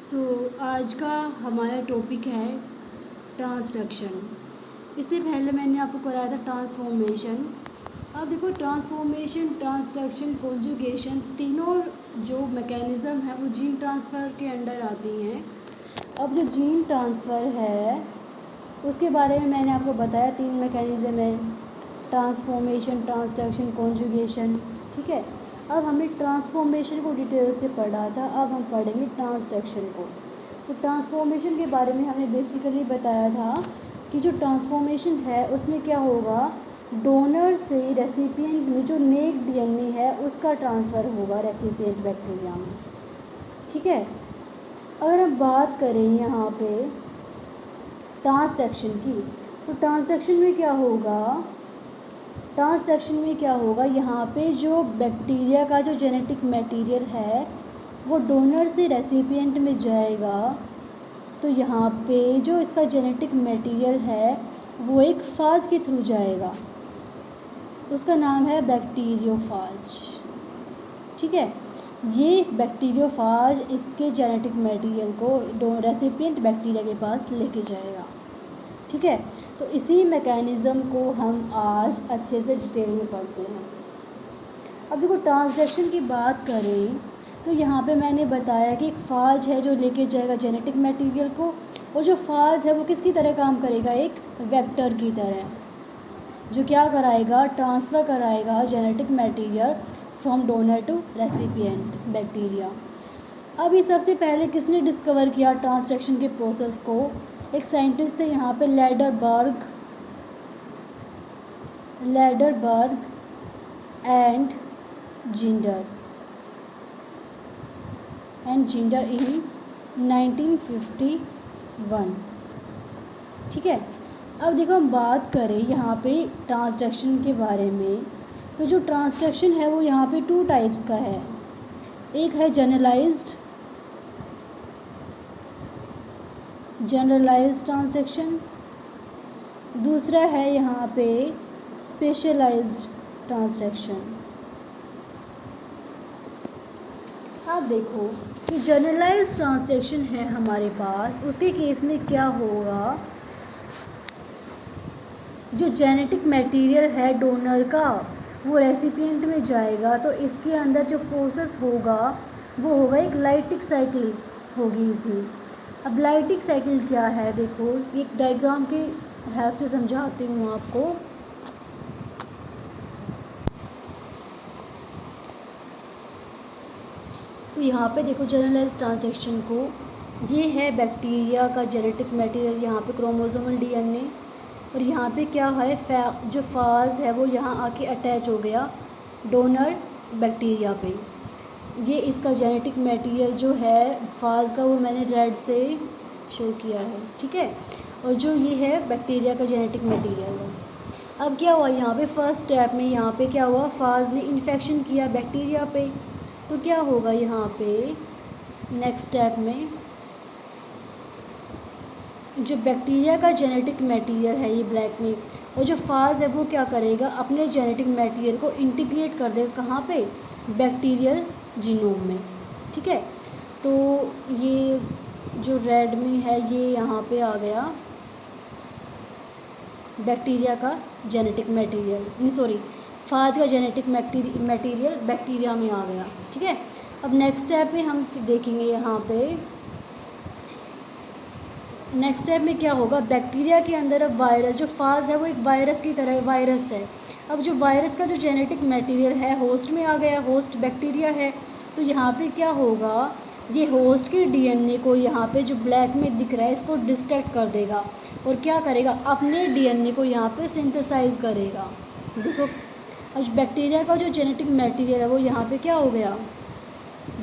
आज का हमारा टॉपिक है ट्रांसडक्शन। इससे पहले मैंने आपको कराया था ट्रांसफॉर्मेशन। अब देखो, ट्रांसफॉर्मेशन, ट्रांसडक्शन, कॉन्जुगेशन, तीनों जो मैकेनिज़्म है वो जीन ट्रांसफ़र के अंडर आती हैं। अब जो जीन ट्रांसफ़र है उसके बारे में मैंने आपको बताया, 3 मैकेनिज़्म है: ट्रांसफॉर्मेशन, ट्रांसडक्शन, कॉन्जुगेशन। ठीक है। अब हमने ट्रांसफॉर्मेशन को डिटेल से पढ़ा था, अब हम पढ़ेंगे ट्रांसडक्शन को। तो ट्रांसफॉर्मेशन के बारे में हमने बेसिकली बताया था कि जो ट्रांसफॉर्मेशन है उसमें क्या होगा, डोनर से रेसिपिएंट में जो नेक डीएनए है उसका ट्रांसफ़र होगा रेसिपिएंट बैक्टीरिया में। ठीक है। अगर हम बात करें यहाँ पे ट्रांसडक्शन की, तो ट्रांसडक्शन में क्या होगा, यहाँ पे जो बैक्टीरिया का जो जेनेटिक मटेरियल है वो डोनर से रेसिपिएंट में जाएगा। तो यहाँ पे जो इसका जेनेटिक मटेरियल है वो एक फाज के थ्रू जाएगा, उसका नाम है बैक्टीरियोफाज। ठीक है। ये बैक्टीरियोफाज इसके जेनेटिक मटेरियल को रेसिपिएंट बैक्टीरिया के पास लेके जाएगा। ठीक है। तो इसी मैकेनिज़्म को हम आज अच्छे से डिटेल में पढ़ते हैं। अब देखो, ट्रांसडक्शन की बात करें तो यहाँ पे मैंने बताया कि एक फाज है जो लेके जाएगा जेनेटिक मटेरियल को, और जो फाज है वो किसकी तरह काम करेगा, एक वेक्टर की तरह, जो क्या कराएगा, ट्रांसफ़र कराएगा genetic material from donor to recipient bacteria. अब ये सबसे पहले किसने डिस्कवर किया ट्रांसडक्शन के प्रोसेस को, एक साइंटिस्ट थे यहाँ पे लैडरबर्ग एंड जिंडर इन 1951। ठीक है। अब देखो, हम बात करें यहाँ पे ट्रांसडक्शन के बारे में, तो जो ट्रांसडक्शन है वो यहाँ पे 2 टाइप्स का है। एक है जनरलाइज्ड ट्रांसडक्शन, दूसरा है यहाँ पे स्पेशलाइज्ड ट्रांसडक्शन। अब देखो, कि जनरलाइज्ड ट्रांसडक्शन है हमारे पास, उसके केस में क्या होगा, जो जेनेटिक मटेरियल है डोनर का वो रेसिपिएंट में जाएगा, तो इसके अंदर जो प्रोसेस होगा वो होगा एक लाइटिक साइकिल होगी इसमें। अब लाइटिक साइकिल क्या है, देखो एक डायग्राम के हेल्प से समझाती हूँ आपको। तो यहाँ पे देखो, जनरलाइज्ड ट्रांसडक्शन को, ये है बैक्टीरिया का जेनेटिक मटेरियल, यहाँ पे क्रोमोसोमल डीएनए, और यहाँ पे क्या है, जो फाज है वो यहाँ आके अटैच हो गया डोनर बैक्टीरिया पे। ये इसका जेनेटिक मटेरियल जो है फाज का, वो मैंने रेड से शो किया है। ठीक है। और जो ये है बैक्टीरिया का जेनेटिक मटेरियल है। अब क्या हुआ, यहाँ पे फर्स्ट स्टेप में यहाँ पे क्या हुआ, फाज ने इन्फेक्शन किया बैक्टीरिया पे, तो क्या होगा यहाँ पे नेक्स्ट स्टेप में, जो बैक्टीरिया का जेनेटिक मटेरियल है ये ब्लैक में, और जो फाज है वो क्या करेगा, अपने जेनेटिक मटेरियल को इंटीग्रेट कर देगा कहाँ पे, बैक्टीरियल जीनोम में। ठीक है। तो ये जो रेड में है ये यहाँ पे आ गया बैक्टीरिया का जेनेटिक मटेरियल, नहीं सॉरी, फाज का जेनेटिक मटेरियल बैक्टीरिया में आ गया। ठीक है। अब नेक्स्ट स्टेप में हम देखेंगे, यहाँ पे नेक्स्ट स्टेप में क्या होगा, बैक्टीरिया के अंदर अब वायरस, जो फाज है वो एक वायरस की तरह वायरस है। अब जो वायरस का जो जेनेटिक मटेरियल है होस्ट में आ गया, होस्ट बैक्टीरिया है, तो यहाँ पे क्या होगा, ये होस्ट के डीएनए को यहाँ पे जो ब्लैक में दिख रहा है इसको डिस्ट्रैक्ट कर देगा, और क्या करेगा, अपने डीएनए को यहाँ पे सिंथेसाइज करेगा। देखो, अब बैक्टीरिया का जो जेनेटिक मटेरियल है वो यहाँ पे क्या हो गया,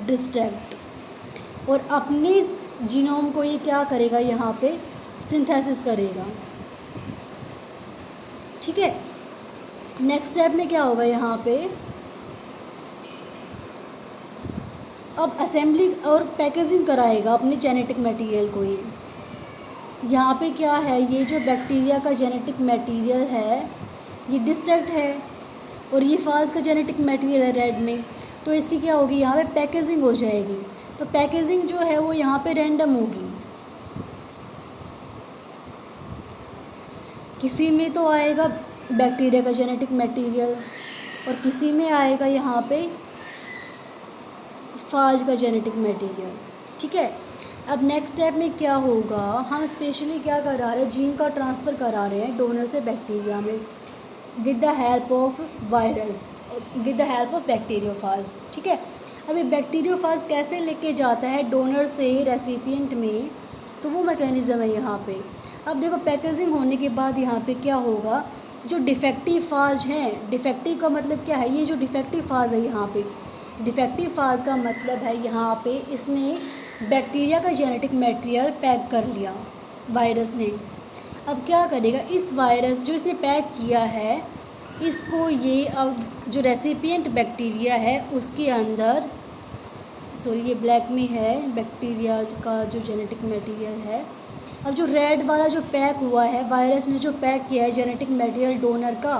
डिस्ट्रैक्ट, और अपने जीनोम को ये क्या करेगा, यहाँ पे सिंथेसिस करेगा। ठीक है। नेक्स्ट स्टेप में क्या होगा, यहाँ पे अब असेंबली और पैकेजिंग कराएगा अपने जेनेटिक मटेरियल को। ये यहाँ पे क्या है, ये जो बैक्टीरिया का जेनेटिक मटेरियल है ये डिस्ट्रैक्ट है, और ये फाज का जेनेटिक मटेरियल है रेड में, तो इसकी क्या होगी, यहाँ पे पैकेजिंग हो जाएगी। तो पैकेजिंग जो है वो यहाँ पे रैंडम होगी, किसी में तो आएगा बैक्टीरिया का जेनेटिक मटेरियल और किसी में आएगा यहाँ पे फाज का जेनेटिक मटेरियल। ठीक है, अब नेक्स्ट स्टेप में क्या होगा, हम स्पेशली क्या करा रहे हैं, जीन का ट्रांसफ़र करा रहे हैं डोनर से बैक्टीरिया में with the help of virus, with the help of bacteriophage. ठीक है, अब ये बैक्टीरियोफाज कैसे लेके जाता है डोनर से रेसिपिएंट में, तो वो मैकेनिज़्म है यहाँ पे। अब देखो पैकेजिंग होने के बाद यहाँ पे क्या होगा, जो डिफेक्टिव फाज हैं, डिफेक्टिव का मतलब क्या है, ये जो डिफेक्टिव फाज है यहाँ पे, डिफेक्टिव फाज का मतलब है यहाँ पे इसने बैक्टीरिया का जेनेटिक मटेरियल पैक कर लिया वायरस ने। अब क्या करेगा, इस वायरस जो इसने पैक किया है इसको ये अब जो रेसिपिएंट बैक्टीरिया है उसके अंदर, सॉरी ये ब्लैक में है बैक्टीरिया का जो जेनेटिक मटेरियल है, अब जो रेड वाला जो पैक हुआ है वायरस ने जो पैक किया है जेनेटिक मटेरियल डोनर का,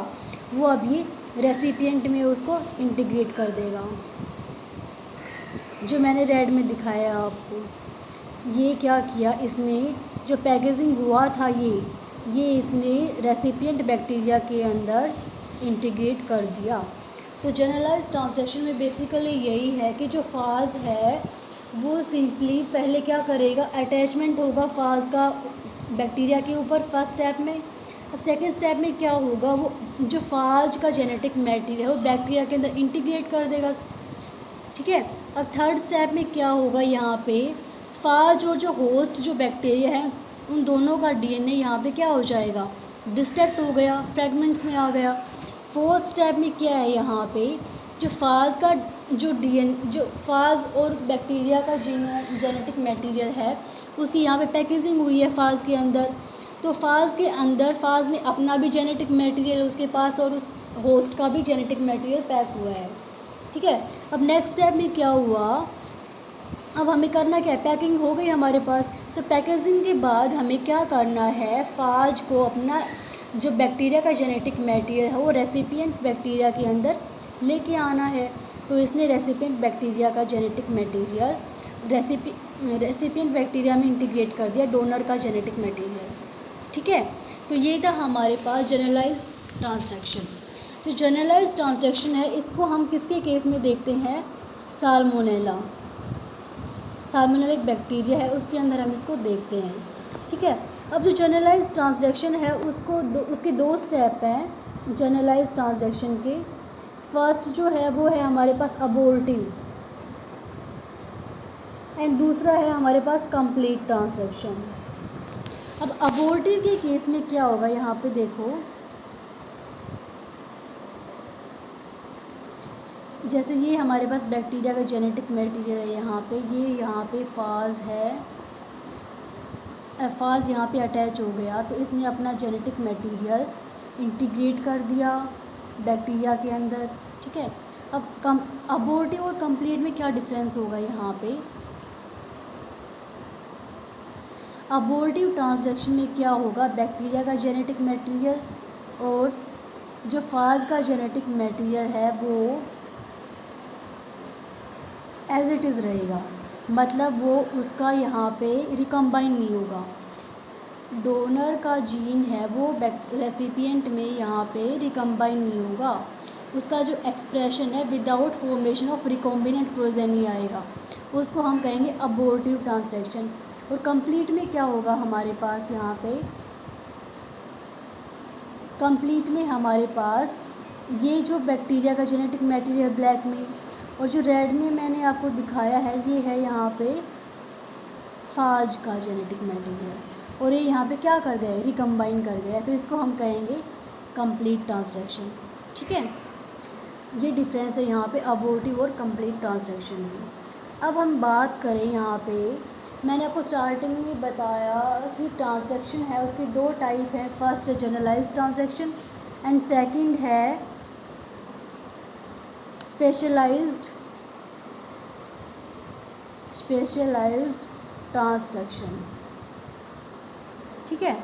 वो अब ये रेसिपिएंट में उसको इंटीग्रेट कर देगा, जो मैंने रेड में दिखाया आपको। ये क्या किया इसने, जो पैकेजिंग हुआ था ये इसने रेसिपिएंट बैक्टीरिया के अंदर इंटीग्रेट कर दिया। तो जनरलाइज ट्रांसडक्शन में बेसिकली यही है कि जो फाज है वो सिंपली पहले क्या करेगा, अटैचमेंट होगा फाज का बैक्टीरिया के ऊपर फर्स्ट स्टेप में। अब सेकेंड स्टेप में क्या होगा, वो जो फाज का जेनेटिक मटेरियल है वो बैक्टीरिया के अंदर इंटीग्रेट कर देगा। ठीक है, अब थर्ड स्टेप में क्या होगा, यहाँ पे फाज और जो होस्ट जो बैक्टीरिया है उन दोनों का डीएनए यहाँ पे क्या हो जाएगा, डिस्ट्रैक्ट हो गया, फ्रेगमेंट्स में आ गया। फोर्थ स्टेप में क्या है, यहाँ पे जो फाज का जो फाज और बैक्टीरिया का जेनेटिक मटेरियल है उसकी यहाँ पे पैकेजिंग हुई है फाज के अंदर। तो फाज के अंदर फाज ने अपना भी जेनेटिक मटेरियल उसके पास और उस होस्ट का भी जेनेटिक मटेरियल पैक हुआ है। ठीक है, अब नेक्स्ट स्टेप में क्या हुआ, अब हमें करना क्या है, पैकिंग हो गई हमारे पास। तो पैकेजिंग के बाद हमें क्या करना है, फाज को अपना जो बैक्टीरिया का जेनेटिक मटेरियल है वो रेसिपिएंट बैक्टीरिया के अंदर लेके आना है। तो इसने रेसिपिएंट बैक्टीरिया का जेनेटिक मटेरियल रेसिपिएंट बैक्टीरिया में इंटीग्रेट कर दिया डोनर का जेनेटिक मटेरियल। ठीक है, तो ये था हमारे पास जनरलाइज ट्रांसडक्शन। तो जनरलाइज ट्रांसडक्शन है, इसको हम किसके केस में देखते हैं, साल्मोनेला। साल्मोनेला एक बैक्टीरिया है उसके अंदर हम इसको देखते हैं। ठीक है, अब जो जनरलाइज ट्रांसडक्शन है उसके दो स्टेप हैं जनरलाइज ट्रांसडक्शन के। फर्स्ट जो है वो है हमारे पास अबॉर्टिव एंड दूसरा है हमारे पास कंप्लीट ट्रांसडक्शन। अब अबॉर्टिव के केस में क्या होगा, यहाँ पे देखो जैसे ये हमारे पास बैक्टीरिया का जेनेटिक मटेरियल है, यहाँ पे फाज है, फाज यहाँ पे अटैच हो गया तो इसने अपना जेनेटिक मटेरियल इंटीग्रेट कर दिया बैक्टीरिया के अंदर। ठीक है, अब अबॉर्टिव और कंप्लीट में क्या डिफरेंस होगा, यहाँ पे अबॉर्टिव ट्रांसडक्शन में क्या होगा, बैक्टीरिया का जेनेटिक मटेरियल और जो फाज का जेनेटिक मटेरियल है वो एज इट इज़ रहेगा, मतलब वो उसका यहाँ पे रिकम्बाइन नहीं होगा। डोनर का जीन है वो रेसिपिएंट में यहाँ पे रिकम्बाइन नहीं होगा, उसका जो एक्सप्रेशन है without formation of recombinant progeny आएगा, उसको हम कहेंगे अबॉर्टिव ट्रांसडक्शन। और कंप्लीट में क्या होगा हमारे पास, यहाँ पे कंप्लीट में हमारे पास ये जो बैक्टीरिया का जेनेटिक मटेरियल ब्लैक में और जो रेड में मैंने आपको दिखाया है ये है यहाँ पे फाज का जेनेटिक मटेरियल और ये यहाँ पे क्या कर गए, रिकम्बाइन कर गया, तो इसको हम कहेंगे कंप्लीट ट्रांसडक्शन। ठीक है, ये डिफरेंस है यहाँ पे अबॉर्टिव और कंप्लीट ट्रांसडक्शन में। अब हम बात करें यहाँ पे, मैंने आपको स्टार्टिंग में बताया कि ट्रांसडक्शन है उसके दो टाइप हैं, फर्स्ट है जनरलाइज ट्रांसडक्शन एंड सेकंड है स्पेशलाइज्ड ट्रांसडक्शन। ठीक है,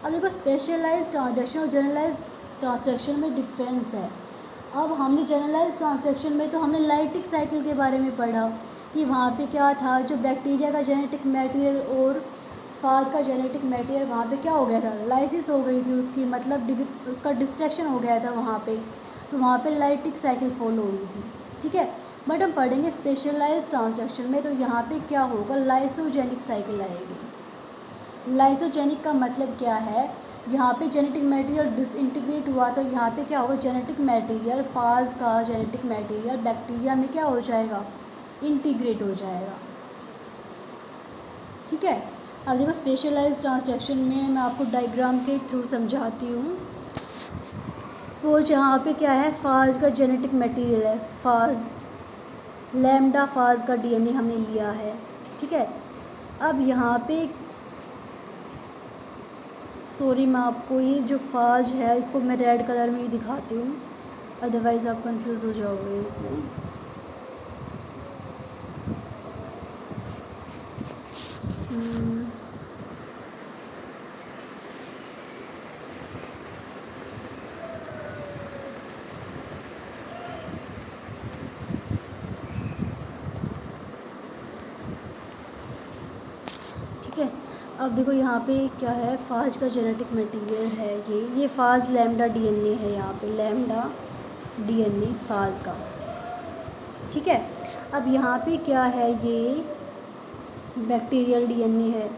अब देखो स्पेशलाइज्ड ट्रांसडक्शन और जनरलाइज्ड ट्रांसडक्शन में डिफरेंस है। अब हमने जनरलाइज ट्रांसक्रिप्शन में तो हमने लाइटिक साइकिल के बारे में पढ़ा कि वहाँ पे क्या था, जो बैक्टीरिया का जेनेटिक मटेरियल और फाज का जेनेटिक मटेरियल वहाँ पे क्या हो गया था, लाइसिस हो गई थी उसकी, मतलब उसका डिस्ट्रक्शन हो गया था वहाँ पे, तो वहाँ पे लाइटिक साइकिल फॉलो हुई थी। ठीक है, बट हम पढ़ेंगे स्पेशलाइज ट्रांसडक्शन में तो यहाँ पे क्या होगा, लाइसोजेनिक साइकिल आएगी। लाइसोजेनिक का मतलब क्या है, यहाँ पे जेनेटिक मटेरियल डिसइंटीग्रेट हुआ तो यहाँ पे क्या होगा, जेनेटिक मटेरियल फाज का जेनेटिक मटेरियल बैक्टीरिया में क्या हो जाएगा, इंटीग्रेट हो जाएगा। ठीक है, अब देखो स्पेशलाइज ट्रांसडक्शन में मैं आपको डायग्राम के थ्रू समझाती हूँ। सपोज यहाँ पे क्या है, फाज का जेनेटिक मटेरियल है, फाज लैम्डा फाज का डीएनए हमने लिया है। ठीक है, अब यहाँ पे सॉरी मैं आपको ये जो फाज है इसको मैं रेड कलर में ही दिखाती हूँ, अदरवाइज़ आप कंफ्यूज हो जाओगे इसमें। ठीक है, अब देखो यहाँ पे क्या है, फाज का जेनेटिक मटेरियल है ये फाज लैम्डा डीएनए है, यहाँ पे लैम्डा डीएनए फाज का। ठीक है, अब यहाँ पे क्या है, ये बैक्टीरियल डीएनए है,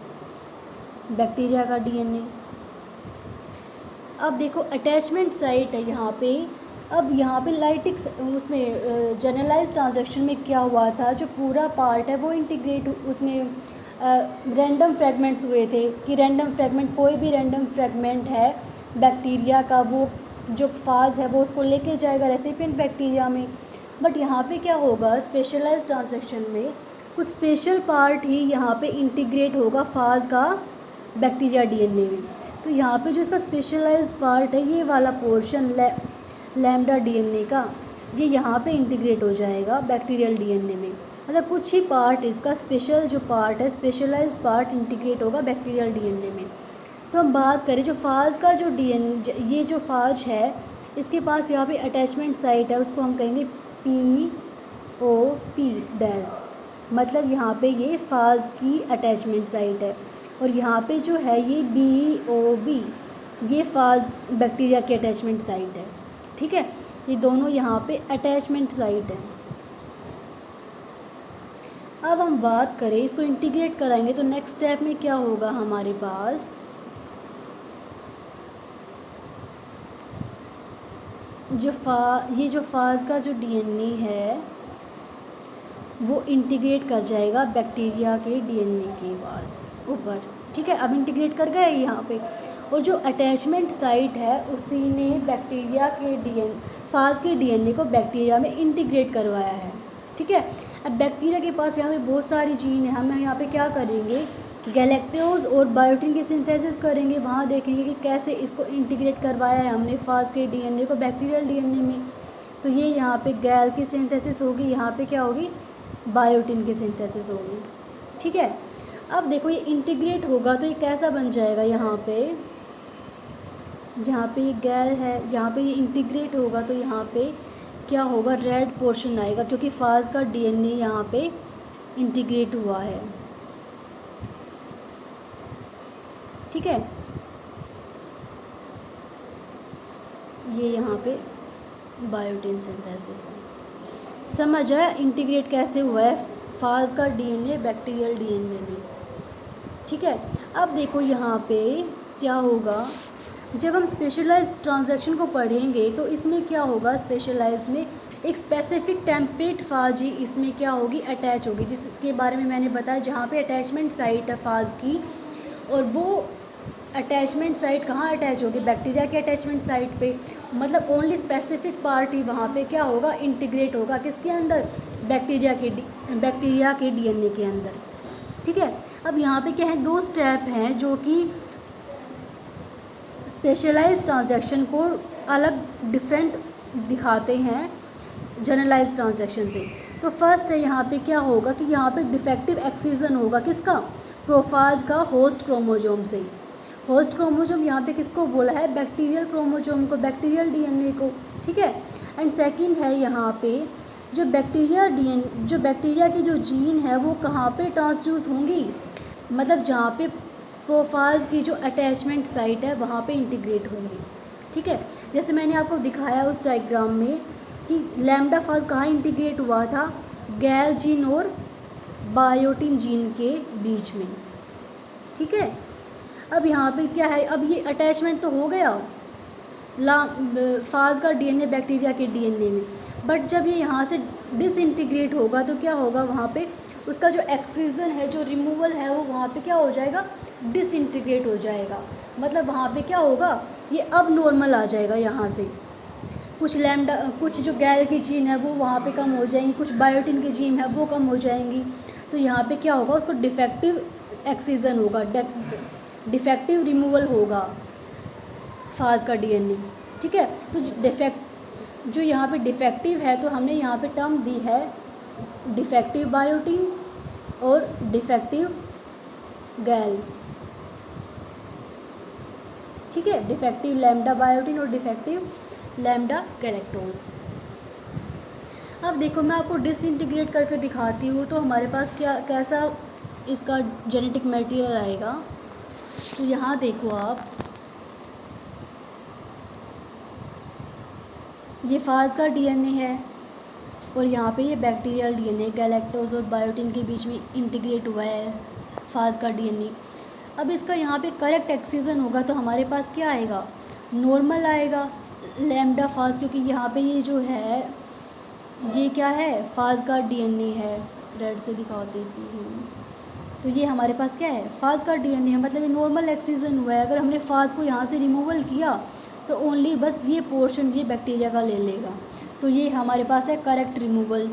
बैक्टीरिया का डीएनए। अब देखो अटैचमेंट साइट है यहाँ पे। अब यहाँ पे लाइटिक उसमें जनरलाइज ट्रांसडक्शन में क्या हुआ था, जो पूरा पार्ट है वो इंटीग्रेट, उसमें रैंडम फ्रेगमेंट्स हुए थे कि रैंडम फ्रेगमेंट, कोई भी रैंडम फ्रेगमेंट है बैक्टीरिया का, वो जो फाज है वो उसको लेके जाएगा रेसिपिएंट बैक्टीरिया में। बट यहाँ पे क्या होगा, स्पेशलाइज ट्रांसडक्शन में कुछ स्पेशल पार्ट ही यहाँ पे इंटीग्रेट होगा फाज का बैक्टीरिया डीएनए में। तो यहाँ पे जो इसका स्पेशलाइज पार्ट है, ये वाला पोर्शन लैम्डा डीएनए का, ये यहाँ पे इंटीग्रेट हो जाएगा बैक्टीरियल डीएनए में। मतलब कुछ ही पार्ट इसका स्पेशल जो पार्ट है, स्पेशलाइज पार्ट इंटीग्रेट होगा बैक्टीरियल डीएनए में। तो हम बात करें जो फाज का जो डीएनए, ये जो फाज है इसके पास यहाँ पे अटैचमेंट साइट है, उसको हम कहेंगे POP डैश, मतलब यहाँ पे ये फाज की अटैचमेंट साइट है। और यहाँ पे जो है ये BOB, ये फाज बैक्टीरिया की अटैचमेंट साइट है। ठीक है, ये दोनों यहाँ पे अटैचमेंट साइट है। अब हम बात करें, इसको इंटीग्रेट कराएंगे तो नेक्स्ट स्टेप में क्या होगा हमारे पास, ये जो फाज का जो डीएनए है वो इंटीग्रेट कर जाएगा बैक्टीरिया के डीएनए के पास ऊपर। ठीक है, अब इंटीग्रेट कर गए यहाँ पे, और जो अटैचमेंट साइट है उसी ने बैक्टीरिया के फाज के डीएनए को बैक्टीरिया में इंटीग्रेट करवाया है। ठीक है, अब बैक्टीरिया के पास यहाँ पे बहुत सारी जीन है, हम यहाँ पे क्या करेंगे, गैलेक्टोज और बायोटिन की सिंथेसिस करेंगे, वहाँ देखेंगे कि कैसे इसको इंटीग्रेट करवाया है हमने फाज के डीएनए को बैक्टीरियल डीएनए में। तो ये यहाँ पे गैल की सिंथेसिस होगी, यहाँ पे क्या होगी, बायोटिन की सिंथेसिस होगी। ठीक है, अब देखो ये इंटीग्रेट होगा तो ये कैसा बन जाएगा, यहाँ पे जहाँ पे ये गैल है, जहाँ पे ये इंटीग्रेट होगा तो यहाँ पे क्या होगा, रेड पोर्शन आएगा, क्योंकि फाज का डीएनए यहाँ पे इंटीग्रेट हुआ है। ठीक है, ये यहाँ पे बायोटिन सिंथेसिस है। समझ आया इंटीग्रेट कैसे हुआ है फाज का डीएनए बैक्टीरियल डीएनए में। ठीक है, अब देखो यहाँ पे क्या होगा, जब हम स्पेशलाइज ट्रांजैक्शन को पढ़ेंगे तो इसमें क्या होगा, स्पेशलाइज में एक स्पेसिफिक टेम्पलेट फाज ही इसमें क्या होगी, अटैच होगी, जिसके बारे में मैंने बताया, जहाँ पे अटैचमेंट साइट है फाज की, और वो अटैचमेंट साइट कहाँ अटैच होगी, बैक्टीरिया के अटैचमेंट साइट पे। मतलब ओनली स्पेसिफिक पार्ट ही वहाँ पे क्या होगा, इंटीग्रेट होगा, किसके अंदर, बैक्टीरिया के डीएनए के अंदर। ठीक है, अब यहाँ पे क्या है, दो स्टेप हैं जो कि स्पेशलाइज ट्रांसडक्शन को अलग डिफरेंट दिखाते हैं जनरलाइज ट्रांसडक्शन से। तो फर्स्ट है यहाँ पे क्या होगा कि यहाँ पे डिफेक्टिव एक्सीजन होगा, किसका, प्रोफाज का होस्ट क्रोमोजोम से। होस्ट क्रोमोजोम यहाँ पे किसको बोला है, बैक्टीरियल क्रोमोजोम को, बैक्टीरियल डीएनए को। ठीक है। एंड सेकंड है यहाँ पे जो बैक्टीरिया की जो जीन है वो कहाँ पे ट्रांसड्यूस होंगी, मतलब जहाँ पे प्रोफाज की जो अटैचमेंट साइट है वहाँ पे इंटीग्रेट होंगी। ठीक है, जैसे मैंने आपको दिखाया उस डायग्राम में कि लैम्डा फाज कहाँ इंटीग्रेट हुआ था, गैल जीन और बायोटिन जीन के बीच में। ठीक है, अब यहाँ पे क्या है, अब ये अटैचमेंट तो हो गया फाज का डीएनए बैक्टीरिया के डीएनए में, बट जब ये यहाँ से डिसइंटीग्रेट होगा तो क्या होगा, वहाँ पे उसका जो एक्सीजन है, जो रिमूवल है, वो वहाँ पे क्या हो जाएगा, डिसइंटीग्रेट हो जाएगा। मतलब वहाँ पे क्या होगा, ये अब नॉर्मल आ जाएगा। यहाँ से कुछ जो गैल की जीन है वो वहाँ पे कम हो जाएंगी, कुछ बायोटिन की जीन है वो कम हो जाएंगी। तो यहाँ पे क्या होगा, उसको डिफेक्टिव एक्सीजन होगा, डिफेक्टिव रिमूवल होगा फाज का डीएनए। ठीक है, तो जो यहाँ पे डिफेक्टिव है तो हमने यहाँ पे टर्म दी है डिफेक्टिव बायोटिन और डिफेक्टिव गैल। ठीक है, डिफेक्टिव लैम्डा बायोटिन और डिफेक्टिव लैम्डा गैलेक्टोज। अब देखो मैं आपको डिसइंटीग्रेट करके दिखाती हूँ तो हमारे पास कैसा इसका जेनेटिक मटेरियल आएगा। तो यहाँ देखो आप, ये फाज का डीएनए है और यहाँ पे ये बैक्टीरियल डीएनए गैलेक्टोज और बायोटिन के बीच में इंटीग्रेट हुआ है फाज का डीएनए। अब इसका यहाँ पे करेक्ट एक्सीजन होगा तो हमारे पास क्या आएगा, नॉर्मल आएगा लैम्डा फाज, क्योंकि यहाँ पे ये जो है ये क्या है, फाज का डीएनए है। रेड से दिखा देती हूँ, तो ये हमारे पास क्या है, फाज का डीएनए है, मतलब ये नॉर्मल एक्सीजन हुआ है। अगर हमने फाज को यहाँ से रिमूवल किया तो ओनली बस ये पोर्शन ये बैक्टीरिया का ले लेगा, तो ये हमारे पास है करेक्ट रिमूवल।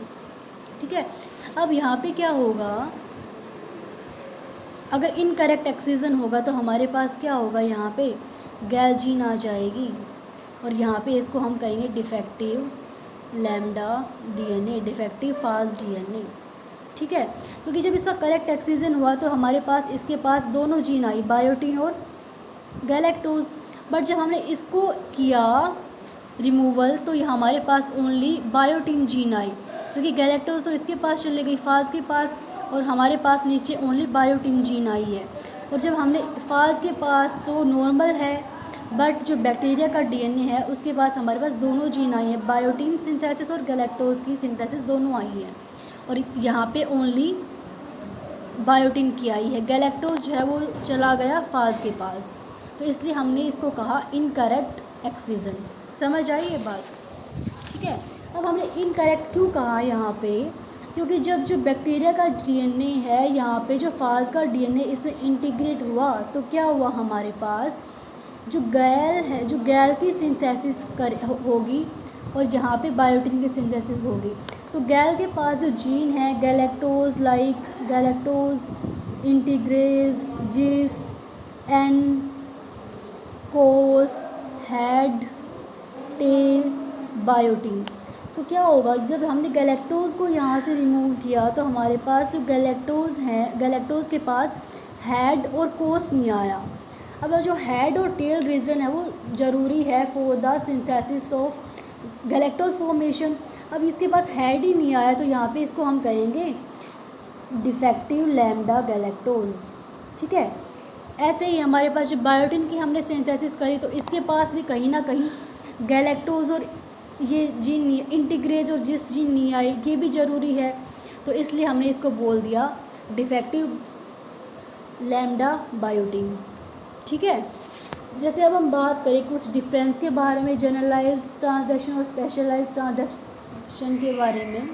ठीक है, अब यहाँ पे क्या होगा, अगर इनकरेक्ट एक्सीजन होगा तो हमारे पास क्या होगा, यहाँ पे गैल जीन आ जाएगी और यहाँ पे इसको हम कहेंगे defective lambda DNA, defective phage DNA. ठीक है, क्योंकि जब इसका करेक्ट एक्सीजन हुआ तो हमारे पास इसके पास दोनों जीन आई, बायोटिन और गैलेक्टोज। बट जब हमने इसको किया रिमूवल तो ये हमारे पास ओनली बायोटिन जीन आई, क्योंकि गैलेक्टोज तो इसके पास चले गई फाज के पास और हमारे पास नीचे ओनली बायोटिन जीन आई है। और जब हमने फाज के पास तो नॉर्मल है, बट जो बैक्टीरिया का डीएनए है उसके पास हमारे पास दोनों जीन आई हैं, बायोटिन सिंथेसिस और गैलेक्टोज की सिंथेसिस दोनों आई है। और यहाँ पे ओनली बायोटिन की आई है, गैलेक्टोज जो है वो चला गया फाज के पास, तो इसलिए हमने इसको कहा इनकरेक्ट एक्सीजन। समझ आई ये बात? ठीक है, अब हमने इनकरेक्ट क्यों कहा यहाँ पे, क्योंकि जब जो बैक्टीरिया का डीएनए है यहाँ पे जो फाज का डीएनए इसमें इंटीग्रेट हुआ तो क्या हुआ, हमारे पास जो गैल है, जो गैल की सिंथेसिस होगी और जहाँ पे बायोटिन की सिंथेसिस होगी, तो गैल के पास जो जीन है गैलेक्टोज, लाइक गैलेक्टोज, इंटीग्रेज, जिस, एन, कोस, हेड, टेल, बायोटिन। तो क्या होगा, जब हमने गैलेक्टोज को यहाँ से रिमूव किया तो हमारे पास जो गैलेक्टोज हैं, गैलेक्टोज के पास हेड और कोस नहीं आया। अब जो हेड और टेल रीजन है वो ज़रूरी है for the synthesis of galactose formation. अब इसके पास हेड ही नहीं आया तो यहाँ पे इसको हम कहेंगे डिफेक्टिव लैम्डा गैलेक्टोज। ठीक है, ऐसे ही हमारे पास जो बायोटिन की हमने सिंथेसिस करी तो इसके पास भी कहीं ना कहीं गैलेक्टोज और ये जीन इंटीग्रेज और जिस जीन नहीं आई, ये भी ज़रूरी है, तो इसलिए हमने इसको बोल दिया डिफेक्टिव लैम्डा बायोटिन। ठीक है, जैसे अब हम बात करें कुछ डिफरेंस के बारे में, जनरलाइज ट्रांसडक्शन और स्पेशलाइज ट्रांसडक्शन के बारे में।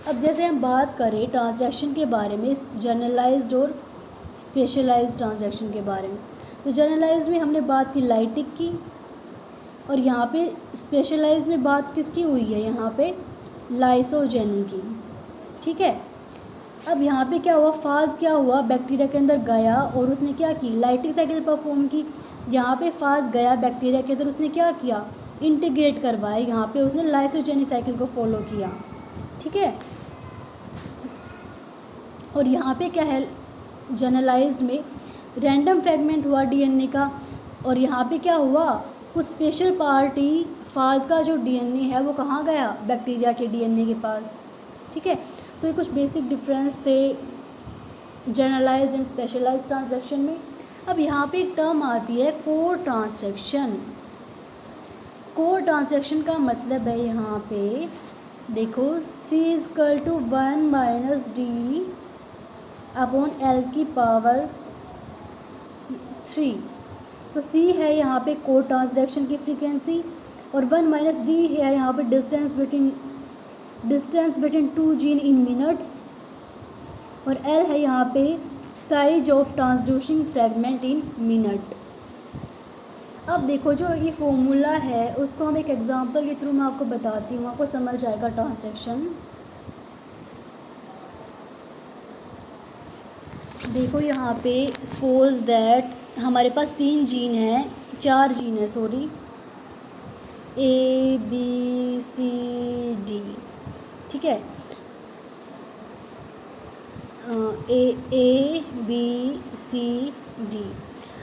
अब जैसे हम बात करें ट्रांसडक्शन के बारे में, जनरलाइज्ड और स्पेशलाइज्ड ट्रांसडक्शन के बारे में, तो जनरलाइज में हमने बात की लाइटिक की और यहाँ पे स्पेशलाइज में बात किसकी हुई है, यहाँ पे लाइसोजेनी की। ठीक है, अब यहाँ पे क्या हुआ, फाज क्या हुआ, बैक्टीरिया के अंदर गया और उसने क्या की, लाइटिक साइकिल परफॉर्म की। यहाँ पे फाज गया बैक्टीरिया के अंदर, उसने क्या किया, इंटीग्रेट करवाया, यहाँ पे उसने लाइसोजेनी साइकिल को फॉलो किया। ठीक है, और यहाँ पे क्या है, जनरलाइज्ड में रैंडम फ्रेगमेंट हुआ डीएनए का, और यहाँ पे क्या हुआ, कुछ स्पेशल पार्टी फाज का जो डीएनए है वो कहाँ गया, बैक्टीरिया के डीएनए के पास। ठीक है, तो ये कुछ बेसिक डिफरेंस थे जनरलाइज्ड एंड स्पेशलाइज्ड ट्रांसक्रिप्शन में। अब यहाँ पे एक टर्म आती है कोर ट्रांसक्रिप्शन। कोर ट्रांसक्रिप्शन का मतलब है यहाँ पे देखो C=1 - D/L3। तो C है यहाँ पे कोर ट्रांसडक्शन की फ्रीक्वेंसी और 1 - D है यहाँ पे distance between 2 gene in minutes और L है यहाँ पे size of transducing fragment in minute. अब देखो जो ये फॉर्मूला है उसको हम एक एग्जांपल के थ्रू मैं आपको बताती हूँ, आपको समझ आएगा ट्रांसडक्शन। देखो यहाँ पे सपोज दैट हमारे पास 4 जीन है सॉरी, ABCD। ठीक है, ABCD।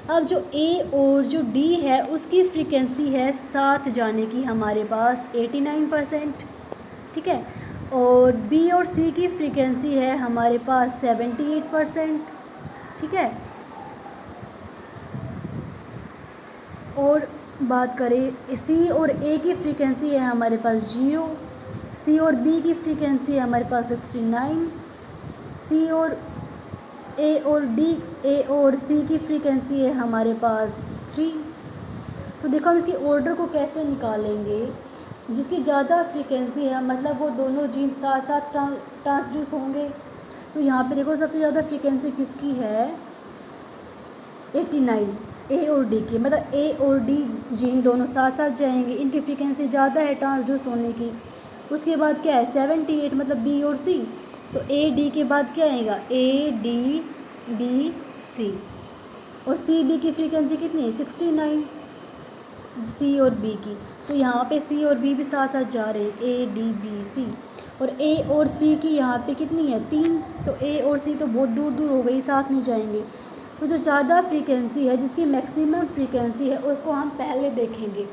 अब जो A और जो D है उसकी फ्रीक्वेंसी है साथ जाने की हमारे पास 89%। ठीक है, और B और C की फ्रीक्वेंसी है हमारे पास 78%। ठीक है, और बात करें C और A की फ्रीक्वेंसी है हमारे पास 0, C और B की फ्रीक्वेंसी है हमारे पास 69, C और A और C की फ्रीक्वेंसी है हमारे पास 3। तो देखो हम इसकी ऑर्डर को कैसे निकालेंगे, जिसकी ज़्यादा फ्रीक्वेंसी है मतलब वो दोनों जीन साथ साथ ट्रांसड्यूस होंगे। तो यहाँ पे देखो सबसे ज़्यादा फ्रीक्वेंसी किसकी है, 89, A और D की, मतलब A और D जीन दोनों साथ साथ जाएंगे, इनकी फ्रीक्वेंसी ज़्यादा है ट्रांसड्यूस होने की। उसके बाद क्या है 78, मतलब B और C। तो A D के बाद क्या आएगा ADBC और CB की फ्रीक्वेंसी कितनी है 69 C और B की। तो यहाँ पे C और B भी साथ साथ जा रहे हैं ADBC और A और C की यहाँ पे कितनी है 3। तो A और C तो बहुत दूर दूर हो गई, साथ नहीं जाएंगे। तो जो ज़्यादा फ्रीक्वेंसी है जिसकी मैक्सिमम फ्रीक्वेंसी है उसको हम पहले देखेंगे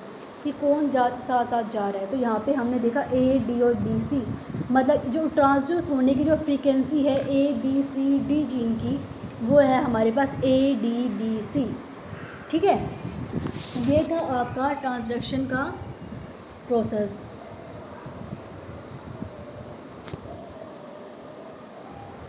कि कौन साथ साथ जा रहा है। तो यहाँ पे हमने देखा A D और B C, मतलब जो ट्रांसड्यूस होने की जो फ्रीक्वेंसी है ABCD जीन की वो है हमारे पास ADBC। ठीक है, ये था आपका ट्रांसडक्शन का प्रोसेस।